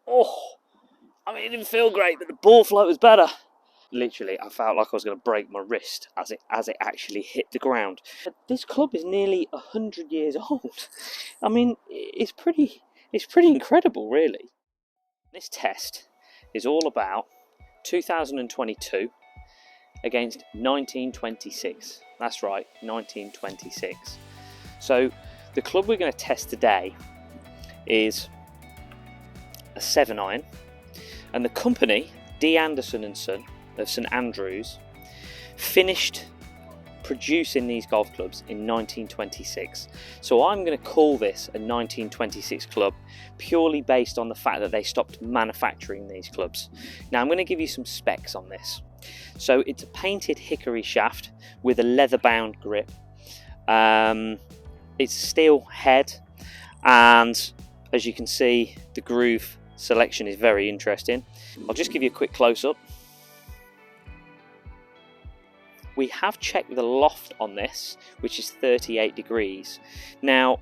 Oh, I mean, it didn't feel great, but the ball float was better. Literally, I felt like I was going to break my wrist as it actually hit the ground. This club is nearly 100 years old. I mean, it's pretty incredible, really. This test is all about 2022 against 1926. That's right, 1926. So the club we're going to test today is a 7-iron, and the company, D. Anderson & Son of St Andrews, finished producing these golf clubs in 1926. So I'm going to call this a 1926 club purely based on the fact that they stopped manufacturing these clubs. Now I'm going to give you some specs on this. So it's a painted hickory shaft with a leather bound grip. It's a steel head, and as you can see, the groove selection is very interesting. I'll just give you a quick close-up. We have checked the loft on this, which is 38 degrees. Now,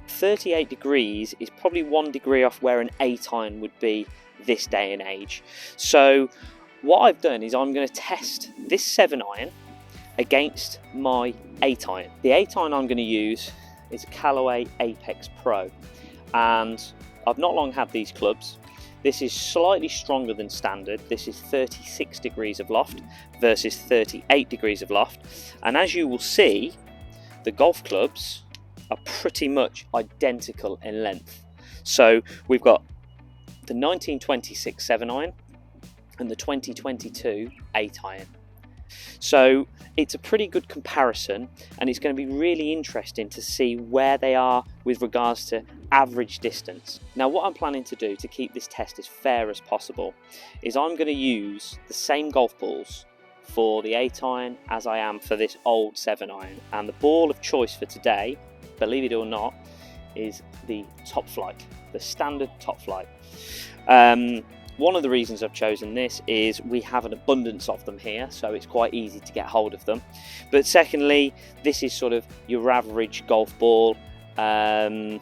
38 degrees is probably 1 degree off where an 8-iron would be this day and age. So what I've done is I'm going to test this 7-iron against my 8-iron. The 8-iron I'm going to use is a Callaway Apex Pro, and I've not long had these clubs. This is slightly stronger than standard. This is 36 degrees of loft versus 38 degrees of loft. And as you will see, the golf clubs are pretty much identical in length. So we've got the 1926 7-iron and the 2022 8-iron. So it's a pretty good comparison, and it's going to be really interesting to see where they are with regards to average distance. Now what I'm planning to do to keep this test as fair as possible is I'm going to use the same golf balls for the 8-iron as I am for this old 7-iron, and the ball of choice for today, believe it or not, is the Top Flight, the standard Top Flight. One of the reasons I've chosen this is we have an abundance of them here, so it's quite easy to get hold of them. But secondly, this is sort of your average golf ball. Admittedly,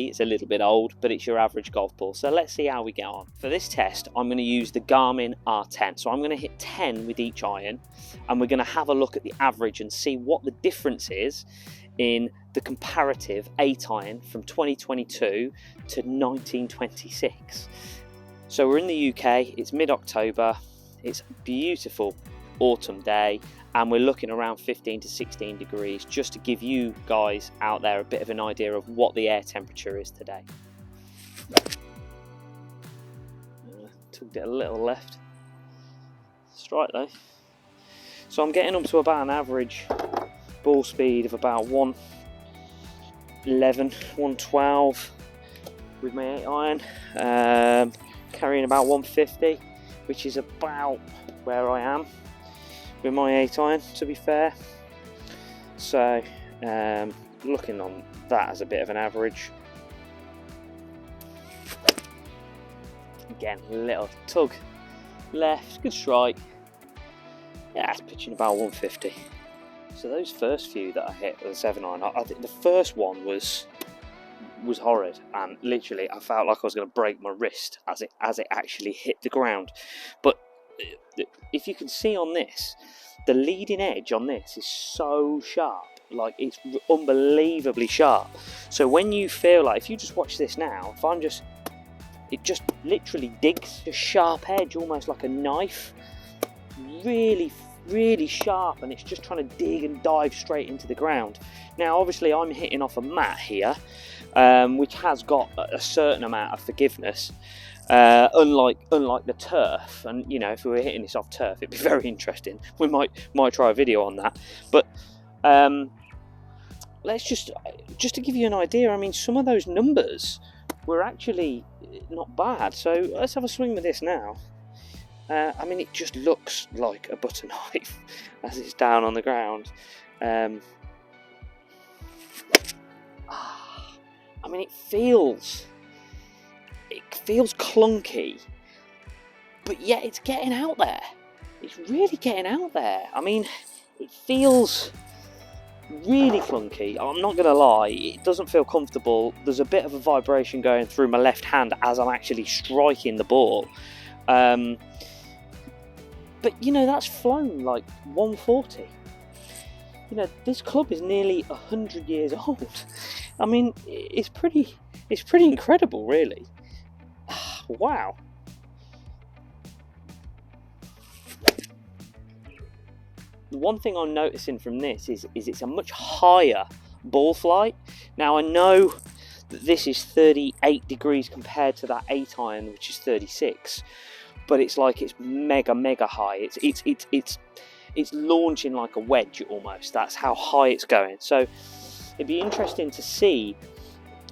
it's a little bit old, but it's your average golf ball. So let's see how we get on. For this test, I'm going to use the Garmin R10. So I'm going to hit 10 with each iron, and we're going to have a look at the average and see what the difference is in the comparative 8-iron from 2022 to 1926. So we're in the UK, it's mid-October, it's a beautiful autumn day, and we're looking around 15 to 16 degrees, just to give you guys out there a bit of an idea of what the air temperature is today. Tugged it a little left. Strike though. So I'm getting up to about an average ball speed of about 111, 112 with my 8-iron. Carrying about 150, which is about where I am with my 8-iron, to be fair. So looking on that as a bit of an average. Again, little tug left, good strike. Yeah, it's pitching about 150. So those first few that I hit with the 7-iron, I think the first one was horrid, and literally I felt like I was going to break my wrist as it actually hit the ground. But if you can see on this, the leading edge on this is so sharp, like it's unbelievably sharp. So when you feel like, if you just watch this now, it just literally digs a sharp edge, almost like a knife, really sharp, and it's just trying to dig and dive straight into the ground. Now obviously I'm hitting off a mat here, which has got a certain amount of forgiveness, unlike the turf. And you know, if we were hitting this off turf, it'd be very interesting. We might try a video on that. But let's just to give you an idea, I mean, some of those numbers were actually not bad. So let's have a swing with this now. I mean, it just looks like a butter knife as it's down on the ground. I mean, it feels clunky, but yet it's getting out there. It's really getting out there. I mean, it feels really clunky. I'm not going to lie, it doesn't feel comfortable. There's a bit of a vibration going through my left hand as I'm actually striking the ball. But you know, that's flown like 140. You know, this club is nearly 100 years old. I mean, it's pretty incredible, really. Wow. The one thing I'm noticing from this is it's a much higher ball flight. Now I know that this is 38 degrees compared to that 8 iron, which is 36, but it's like it's mega high. It's launching like a wedge almost. That's how high it's going. So it'd be interesting to see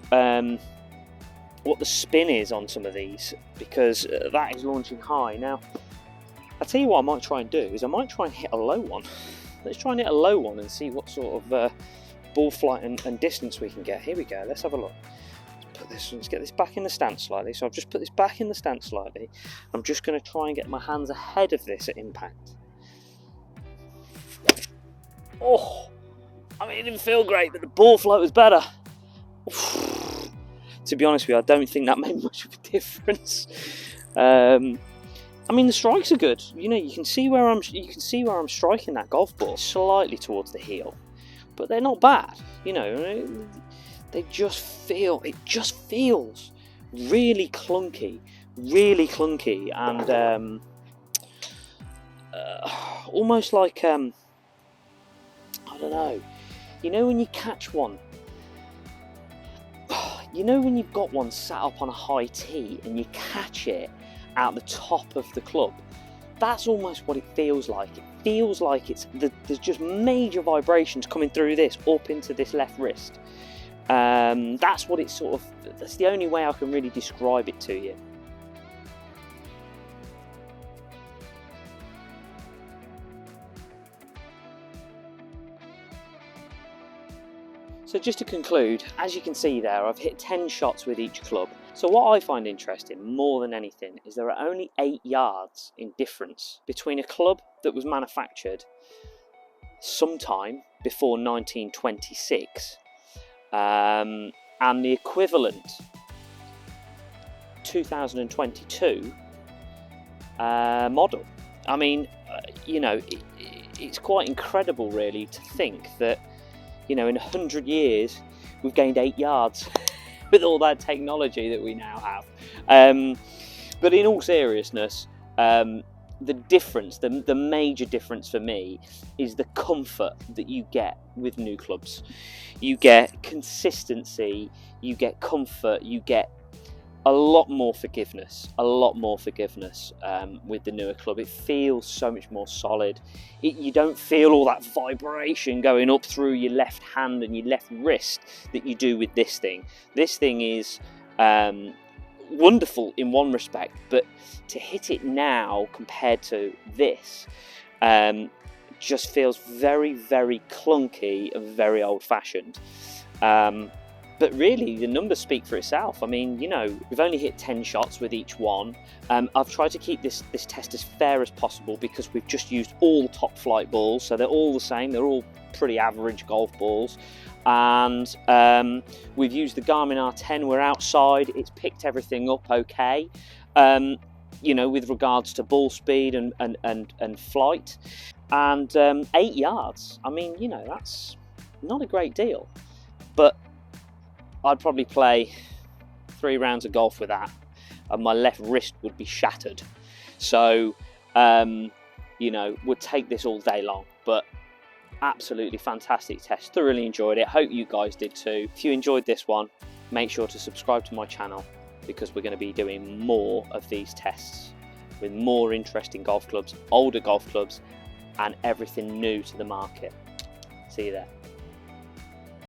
what the spin is on some of these, because that is launching high. Now I'll tell you what I might try and do is I might try and hit a low one. Let's try and hit a low one and see what sort of ball flight and distance we can get. Here we go, let's have a look. Let's get this back in the stance slightly. So I've just put this back in the stance slightly. I'm just going to try and get my hands ahead of this at impact. Oh, I mean, it didn't feel great, but the ball flight was better. To be honest with you, I don't think that made much of a difference. I mean, the strikes are good. You know, you can see where I'm striking that golf ball slightly towards the heel, but they're not bad. You know, it just feels really clunky, and almost like I don't know. You know, when you catch one. You know, when you've got one sat up on a high tee and you catch it out the top of the club, that's almost what it feels like. It feels like there's just major vibrations coming through this up into this left wrist. That's what it's that's the only way I can really describe it to you. So just to conclude, as you can see there, I've hit 10 shots with each club. So what I find interesting more than anything is there are only 8 yards in difference between a club that was manufactured sometime before 1926 and the equivalent 2022 model. I mean, you know, it's quite incredible really to think that, you know, in 100 years we've gained 8 yards with all that technology that we now have. But in all seriousness, the difference, the major difference for me is the comfort that you get with new clubs. You get consistency, you get comfort, you get a lot more forgiveness with the newer club. It feels so much more solid. You don't feel all that vibration going up through your left hand and your left wrist that you do with this thing. This thing is wonderful in one respect, but to hit it now compared to this just feels very clunky and very old-fashioned. But really, the numbers speak for itself. I mean, you know, we've only hit 10 shots with each one. I've tried to keep this test as fair as possible because we've just used all top flight balls, so they're all the same. They're all pretty average golf balls. And we've used the Garmin R10. We're outside. It's picked everything up okay, you know, with regards to ball speed and flight. And 8 yards. I mean, you know, that's not a great deal. But I'd probably play 3 rounds of golf with that and my left wrist would be shattered. So, you know, would take this all day long. But absolutely fantastic test. Thoroughly enjoyed it. Hope you guys did too. If you enjoyed this one, make sure to subscribe to my channel because we're going to be doing more of these tests with more interesting golf clubs, older golf clubs, and everything new to the market. See you there.